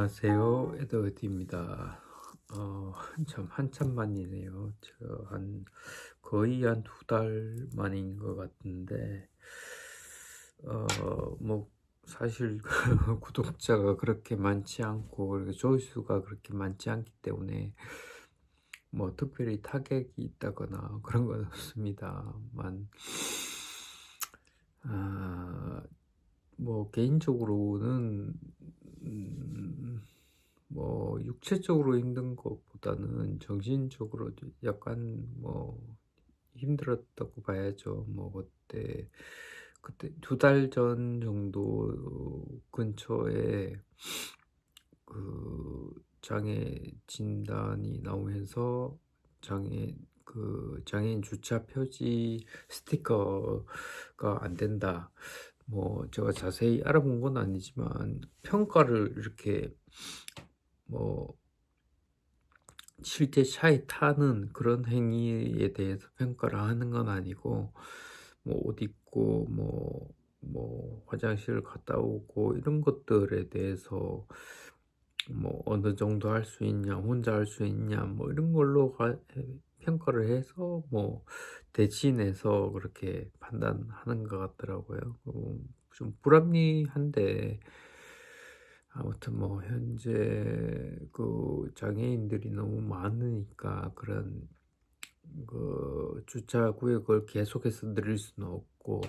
안녕하세요. 에드워드입니다. 참 한참 만이네요. 거의 한 2달 만인 것 같은데, 뭐 사실 구독자가 그렇게 많지 않고 그리고 조회수가 그렇게 많지 않기 때문에 뭐 특별히 타격이 있다거나 그런 건 없습니다만, 아, 뭐 개인적으로는 음, 뭐 육체적으로 힘든 것보다는 정신적으로 약간 뭐 힘들었다고 봐야죠. 뭐 그때 2달 전 정도 근처에 그 장애 진단이 나오면서 장애인 주차 표지 스티커가 안 된다. 뭐 제가 자세히 알아본 건 아니지만 평가를 이렇게 뭐 실제 차에 타는 그런 행위에 대해서 평가를 하는 건 아니고, 뭐 옷 입고 화장실 갔다 오고 이런 것들에 대해서 뭐 어느 정도 할 수 있냐, 혼자 할 수 있냐, 뭐 이런 걸로 평가를 해서 뭐 대신해서 그렇게 판단하는 것 같더라고요. 좀 불합리한데, 아무튼 뭐 현재 장애인들이 너무 많으니까 그런 주차 구역을 계속해서 늘릴 수는 없고,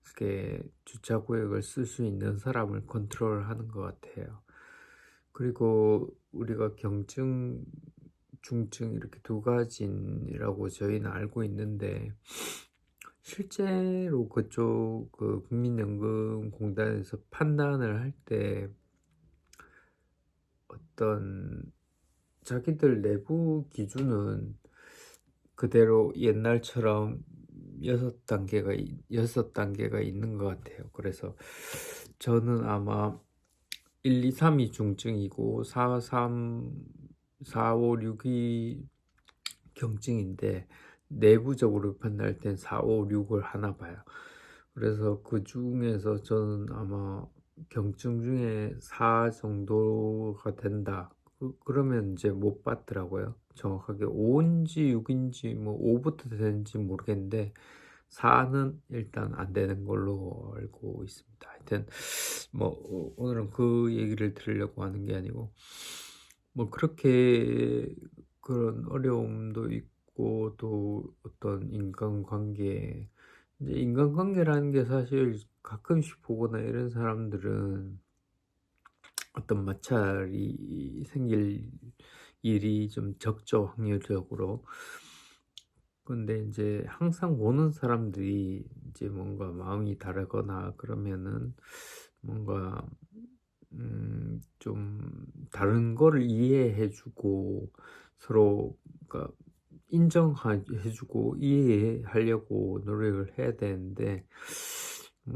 그게 주차 구역을 쓸 수 있는 사람을 컨트롤하는 것 같아요. 그리고 우리가 경증, 중증 이렇게 두 가지라고 저희는 알고 있는데, 실제로 그쪽 국민연금공단에서 판단을 할 때 어떤 자기들 내부 기준은 그대로 옛날처럼 6단계가 있는 것 같아요. 그래서 저는 아마 1, 2, 3이 중증이고 4, 3, 4, 5, 6이 경증인데, 내부적으로 판단할 땐 4, 5, 6을 하나 봐요. 그래서 그 중에서 저는 아마 경증 중에 4 정도가 된다. 그러면 이제 못 받더라고요. 정확하게 5인지 6인지 뭐 5부터 되는지 모르겠는데 4는 일단 안 되는 걸로 알고 있습니다. 하여튼 뭐 오늘은 그 얘기를 들으려고 하는 게 아니고, 뭐 그렇게 그런 어려움도 있고, 또 어떤 인간관계라는 게 사실 가끔씩 보거나 이런 사람들은 어떤 마찰이 생길 일이 좀 적죠, 확률적으로. 근데 이제 항상 보는 사람들이 이제 뭔가 마음이 다르거나 그러면은 뭔가 좀 다른 거를 이해해 주고, 서로 그러니까 인정해 주고 이해하려고 노력을 해야 되는데,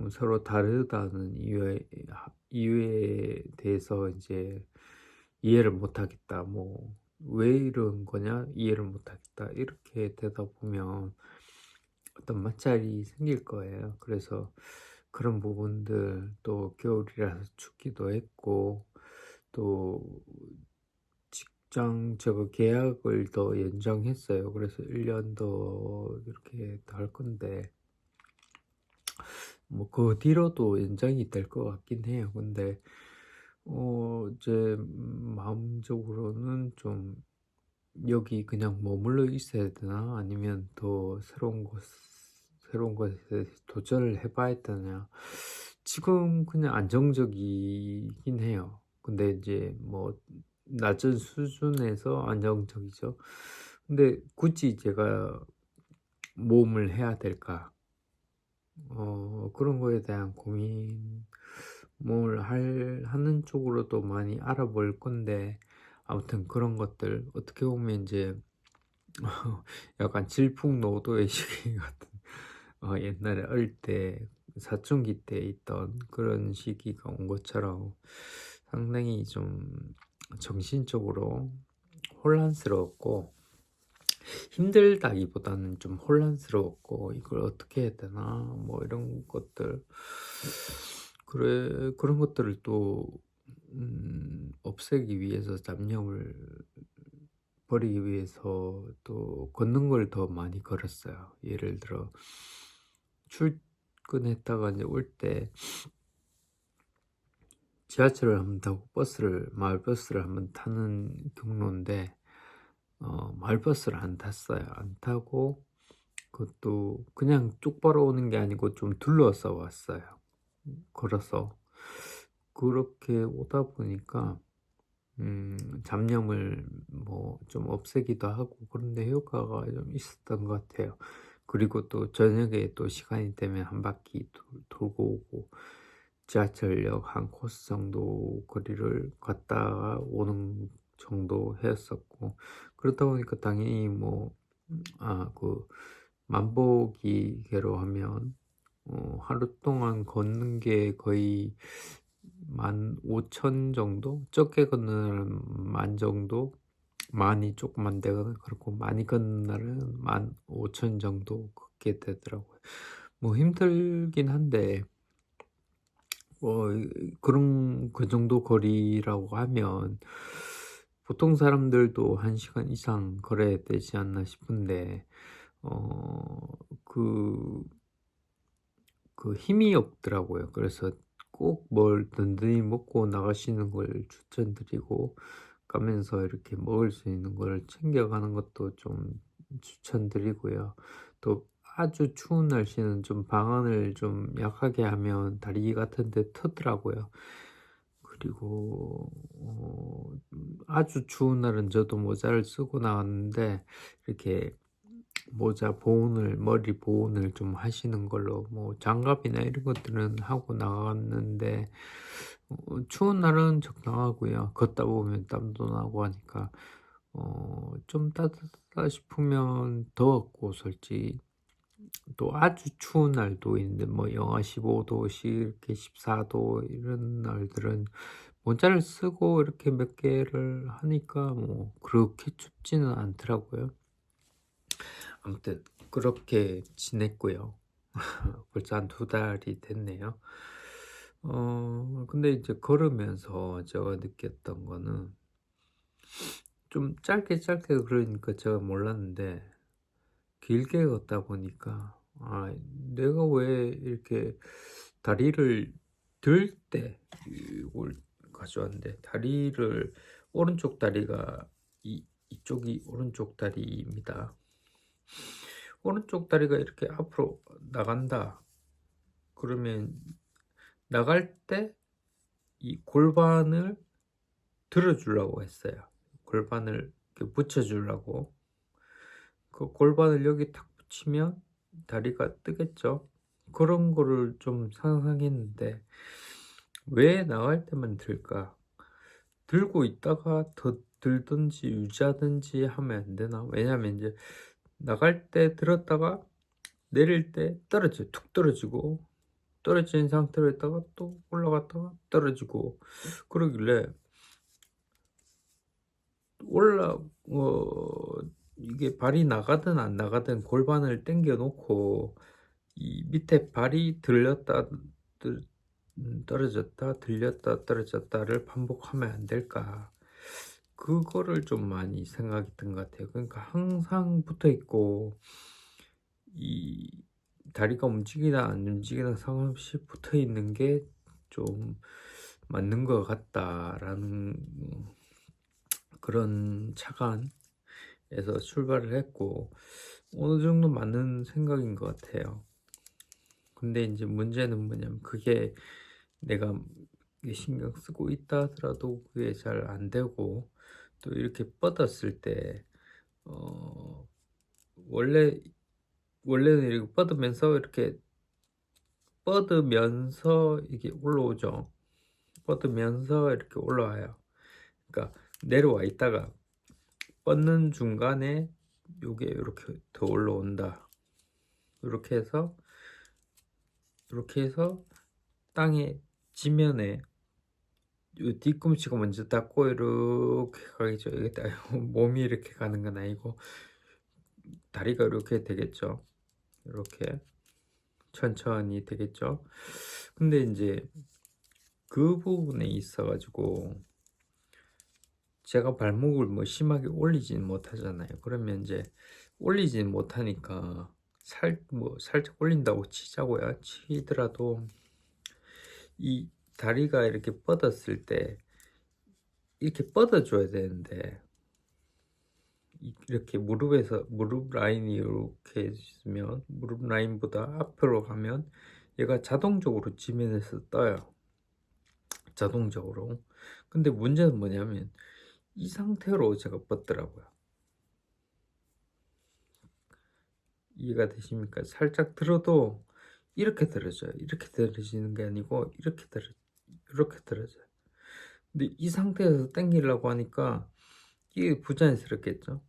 서로 다르다는 이유에 대해서 이제 이해를 못 하겠다. 뭐 "왜 이런 거냐? 이해를 못 하겠다." 이렇게 되다 보면 어떤 마찰이 생길 거예요. 그래서 그런 부분들, 또 겨울이라서 춥기도 했고, 또 제가 계약을 더 연장했어요. 그래서 1년 더 이렇게 더 할 건데, 뭐 그 뒤로도 연장이 될 것 같긴 해요. 근데 제 마음적으로는 좀 '여기 그냥 머물러 있어야 되나? 아니면 더 새로운 것에 도전을 해 봐야 되나?' 지금 그냥 안정적이긴 해요. 근데 이제 뭐 낮은 수준에서 안정적이죠. 근데 굳이 제가 모험을 해야 될까? 그런 거에 대한 고민, 뭘 하는 쪽으로도 많이 알아볼 건데, 아무튼 그런 것들 어떻게 보면 이제 약간 질풍노도의 시기 같은, 옛날에 어릴 때 사춘기 때 있던 그런 시기가 온 것처럼 상당히 좀 정신적으로 혼란스러웠고, 힘들다기보다는 좀 혼란스러웠고, 이걸 어떻게 해야 되나 뭐 이런 것들, 그런 것들을 또 없애기 위해서 잡념을 버리기 위해서 또 걷는 걸 더 많이 걸었어요. 예를 들어 출근했다가 이제 올 때 지하철을 한번 타고 마을버스를 한번 타는 경로인데 마을버스를 안 탔어요. 안 타고 그것도 그냥 똑바로 오는 게 아니고 좀 둘러서 왔어요. 걸어서. 그렇게 오다 보니까 잡념을 뭐 좀 없애기도 하고 그런데 효과가 좀 있었던 것 같아요. 그리고 또 저녁에 또 시간이 되면 한 바퀴 돌고 오고 지하철역 한 코스 정도 거리를 갔다가 오는 정도 했었고, 그렇다 보니까 당연히 뭐 그 만보기계로 하면 하루 동안 걷는 게 거의 15,000 정도? 적게 걷는 날은 10,000 정도? 많이 조금 안 되거나 그렇고 많이 걷는 날은 15,000 정도 걷게 되더라고요. 뭐 힘들긴 한데 그런 그 정도 거리라고 하면 보통 사람들도 1 시간 이상 걸어야 되지 않나 싶은데 어 그 힘이 없더라고요. 그래서 꼭 뭘 든든히 먹고 나가시는 걸 추천드리고, 가면서 이렇게 먹을 수 있는 걸 챙겨가는 것도 좀 추천드리고요. 또 아주 추운 날씨는 좀 방안을 좀 약하게 하면 다리 같은 데 트더라고요. 그리고 아주 추운 날은 저도 모자를 쓰고 나왔는데 이렇게 모자 보온을 머리 보온을 좀 하시는 걸로, 뭐 장갑이나 이런 것들은 하고 나갔는데 추운 날은 적당하고요. 걷다 보면 땀도 나고 하니까 좀 따뜻하다 싶으면 더웠고, 솔직히 또 아주 추운 날도 있는데 뭐 영하 15도씩 이렇게 14도 이런 날들은 모자를 쓰고 이렇게 몇 개를 하니까 뭐 그렇게 춥지는 않더라고요. 아무튼 그렇게 지냈고요. 벌써 한 2달이 됐네요. 근데 이제 걸으면서 제가 느꼈던 거는, 좀 짧게 그러니까 제가 몰랐는데 길게 걷다 보니까 내가 왜 이렇게 다리를 들 때 이걸 가져왔는데, 다리를 오른쪽 다리가 이쪽이 오른쪽 다리입니다. 오른쪽 다리가 이렇게 앞으로 나간다. 그러면 나갈 때 이 골반을 들어 주려고 했어요. 골반을 이렇게 붙여 주려고. 그 골반을 여기 탁 붙이면 다리가 뜨겠죠. 그런 거를 좀 상상했는데 왜 나갈 때만 들까? 들고 있다가 더 들든지 유지하든지 하면 안 되나? 왜냐하면 이제 나갈 때 들었다가 내릴 때 툭 떨어지고, 떨어진 상태로 있다가 또 올라갔다가 떨어지고 그러길래 올라 이게 발이 나가든 안 나가든 골반을 당겨 놓고 이 밑에 발이 들렸다 떨어졌다 들렸다 떨어졌다를 반복하면 안 될까? 그거를 좀 많이 생각했던 것 같아요. 그러니까 항상 붙어 있고 이 다리가 움직이나 안 움직이나 상관없이 붙어 있는 게 좀 맞는 것 같다라는 그런 착안에서 출발을 했고, 어느 정도 맞는 생각인 것 같아요. 근데 이제 문제는 뭐냐면 그게 내가 이게 신경 쓰고 있다 하더라도 그게 잘 안 되고, 또 이렇게 뻗었을 때 어 원래 원래는 이렇게 뻗으면서 이게 올라오죠. 뻗으면서 이렇게 올라와요. 그러니까 내려와 있다가 뻗는 중간에 요게 이렇게 더 올라온다. 이렇게 해서 땅에 지면에 요 뒤꿈치가 먼저 닿고 이렇게 가겠죠. 이게 몸이 이렇게 가는 건 아니고 다리가 이렇게 되겠죠. 이렇게 천천히 되겠죠. 근데 이제 그 부분에 있어 가지고 제가 발목을 뭐 심하게 올리지는 못하잖아요. 그러면 이제 올리지는 못하니까 살짝 올린다고 치자고요. 치더라도 이 다리가 이렇게 뻗었을 때 이렇게 뻗어 줘야 되는데 이렇게 무릎 라인이 이렇게 있으면 무릎 라인보다 앞으로 가면 얘가 자동적으로 지면에서 떠요. 자동적으로. 근데 문제는 뭐냐면 이 상태로 제가 뻗더라고요. 이해가 되십니까? 살짝 들어도 이렇게 들어져요. 이렇게 들어지는 게 아니고 이렇게 들어져요. 근데 이 상태에서 당기려고 하니까 이게 부자연스럽겠죠.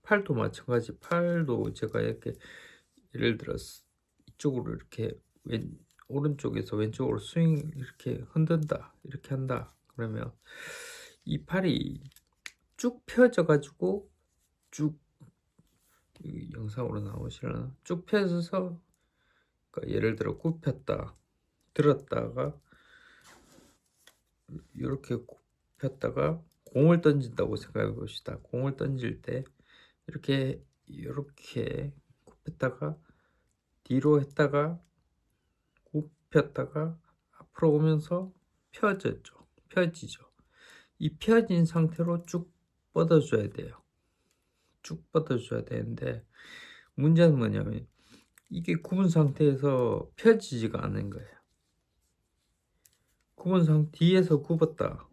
팔도 마찬가지. 팔도 제가 이렇게 예를 들어서 이쪽으로 이렇게 오른쪽에서 왼쪽으로 스윙 이렇게 흔든다. 이렇게 한다. 그러면 이 팔이 쭉 펴져 가지고 쭉 영상으로 나오시려나? 쭉 펴져서 그러니까 예를 들어 굽혔다. 들었다가 이렇게 굽혔다가 공을 던진다고 생각해 봅시다. 공을 던질 때 이렇게 굽혔다가 뒤로 했다가 굽혔다가 앞으로 오면서 펴지죠. 이 펴진 상태로 쭉 뻗어줘야 돼요. 쭉 뻗어줘야 되는데 문제는 뭐냐면 이게 굽은 상태에서 펴지지가 않은 거예요. 뒤에서 굽었다.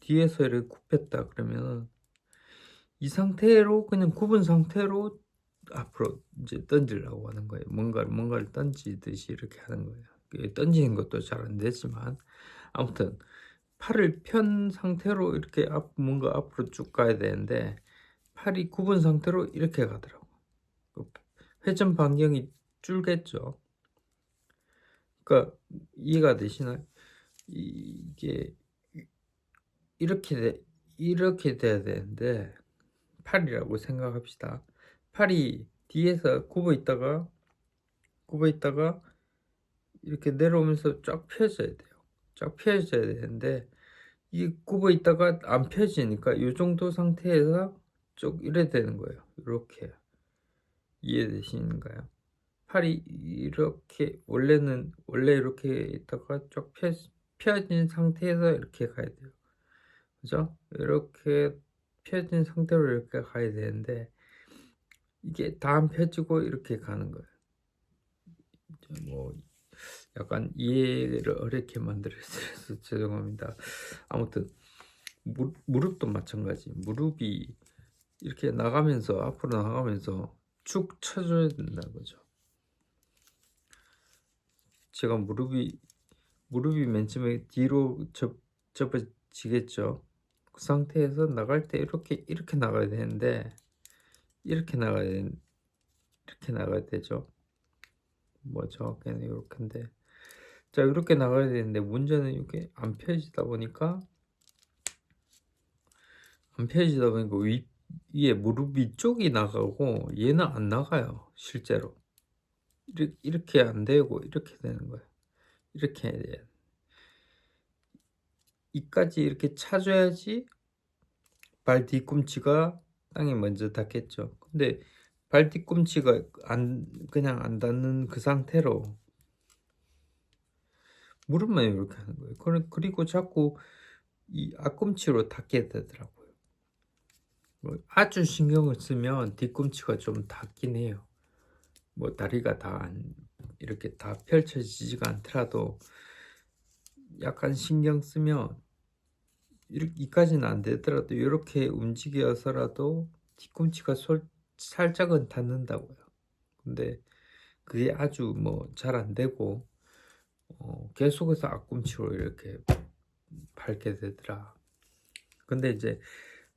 뒤에서 이렇게 굽혔다 그러면 이 상태로 그냥 굽은 상태로 앞으로 이제 던지려고 하는 거예요. 뭔가를 던지듯이 이렇게 하는 거예요. 던지는 것도 잘 안 되지만 아무튼 팔을 편 상태로 이렇게 뭔가 앞으로 쭉 가야 되는데 팔이 굽은 상태로 이렇게 가더라고. 회전 반경이 줄겠죠. 그러니까 이해가 되시나요? 이게 이렇게 돼야 되는데 팔이라고 생각합시다. 팔이 뒤에서 굽어 있다가 이렇게 내려오면서 쫙 펴져야 돼요. 쫙 펴져야 되는데 이 굽어 있다가 안 펴지니까 이 정도 상태에서 쭉 이래 되는 거예요. 이렇게 이해되시는가요? 팔이 이렇게 원래 이렇게 있다가 쫙 펴진 상태에서 이렇게 가야 돼요. 그죠? 이렇게 펴진 상태로 이렇게 가야 되는데 이게 다 안 펴지고 이렇게 가는 거예요. 뭐 약간 이해를 어렵게 만들어서 죄송합니다. 아무튼 무릎도 마찬가지. 무릎이 이렇게 나가면서 앞으로 나가면서 축 쳐줘야 된다는 거죠. 제가 무릎이 맨 처음에 뒤로 접어지겠죠. 그 상태에서 나갈 때 이렇게 나가야 되는데 이렇게 나가야 되죠. 뭐 정확히는 이렇게인데 자 이렇게 나가야 되는데 문제는 이게 안 펴지다 보니까 위에 무릎 위쪽이 나가고 얘는 안 나가요. 실제로 이렇게 안 되고 이렇게 되는 거예요. 이렇게 해야 돼요. 이까지 이렇게 차줘야지 발 뒤꿈치가 땅에 먼저 닿겠죠. 근데 발 뒤꿈치가 그냥 안 닿는 그 상태로 무릎만 이렇게 하는 거예요. 그리고 자꾸 이 앞꿈치로 닿게 되더라고요. 뭐 아주 신경을 쓰면 뒤꿈치가 좀 닿긴 해요. 뭐 다리가 이렇게 다 펼쳐지지가 않더라도 약간 신경 쓰면 이까지는 안 되더라도 이렇게 움직여서라도 뒤꿈치가 살짝은 닿는다고요. 근데 그게 아주 뭐 잘 안 되고 계속해서 앞꿈치로 이렇게 밟게 되더라. 근데 이제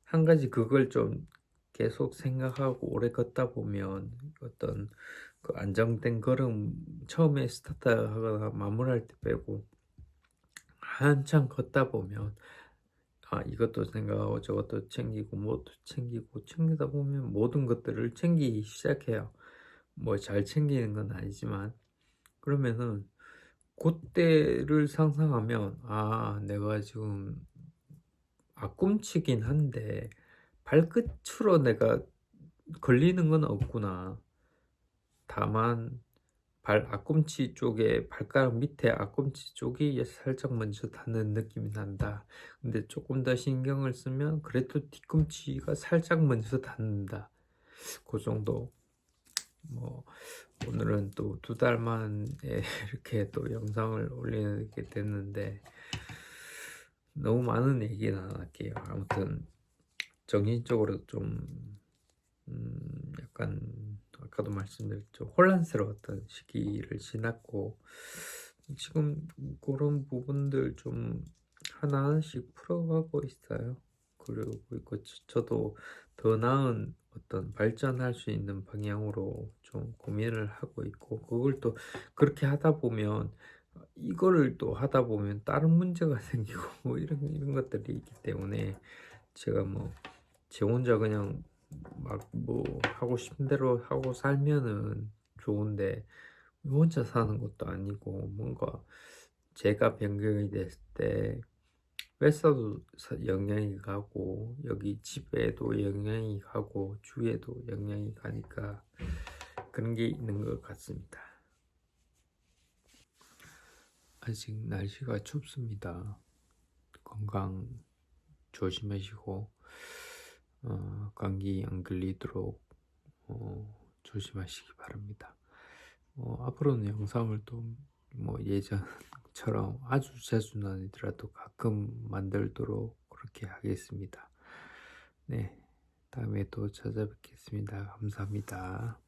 한 가지 그걸 좀 계속 생각하고 오래 걷다 보면 어떤 그 안정된 걸음 처음에 스타트하거나 마무리할 때 빼고 한참 걷다 보면 이것도 생각하고 저것도 챙기고 뭐도 챙기고 챙기다 보면 모든 것들을 챙기기 시작해요. 뭐 잘 챙기는 건 아니지만 그러면은 그때를 상상하면 내가 지금 앞꿈치긴 한데 발끝으로 내가 걸리는 건 없구나. 다만 발 앞꿈치 쪽에 발가락 밑에 앞꿈치 쪽이 살짝 먼저 닿는 느낌이 난다. 근데 조금 더 신경을 쓰면 그래도 뒤꿈치가 살짝 먼저 닿는다. 그 정도. 뭐 오늘은 또 2달 만에 이렇게 또 영상을 올리게 됐는데 너무 많은 얘기는 안 할게요. 아무튼 정신적으로 좀 약간 아까도 말씀드렸죠. 혼란스러웠던 시기를 지났고 지금 그런 부분들 좀 하나하나씩 풀어가고 있어요. 그리고 저도 더 나은 어떤 발전할 수 있는 방향으로 좀 고민을 하고 있고 그걸 또 그렇게 하다 보면 이거를 또 하다 보면 다른 문제가 생기고 뭐 이런 것들이 있기 때문에 제가 뭐 제 혼자 그냥 막 뭐 하고 싶은 대로 하고 살면은 좋은데 혼자 사는 것도 아니고 뭔가 제가 변경이 됐을 때 회사도 영향이 가고 여기 집에도 영향이 가고 주위에도 영향이 가니까 그런 게 있는 것 같습니다. 아직 날씨가 춥습니다. 건강 조심하시고 감기 안 걸리도록 조심하시기 바랍니다. 앞으로는 영상을 또 뭐 예전처럼 아주 자주는 아니더라도 가끔 만들도록 그렇게 하겠습니다. 네, 다음에 또 찾아뵙겠습니다. 감사합니다.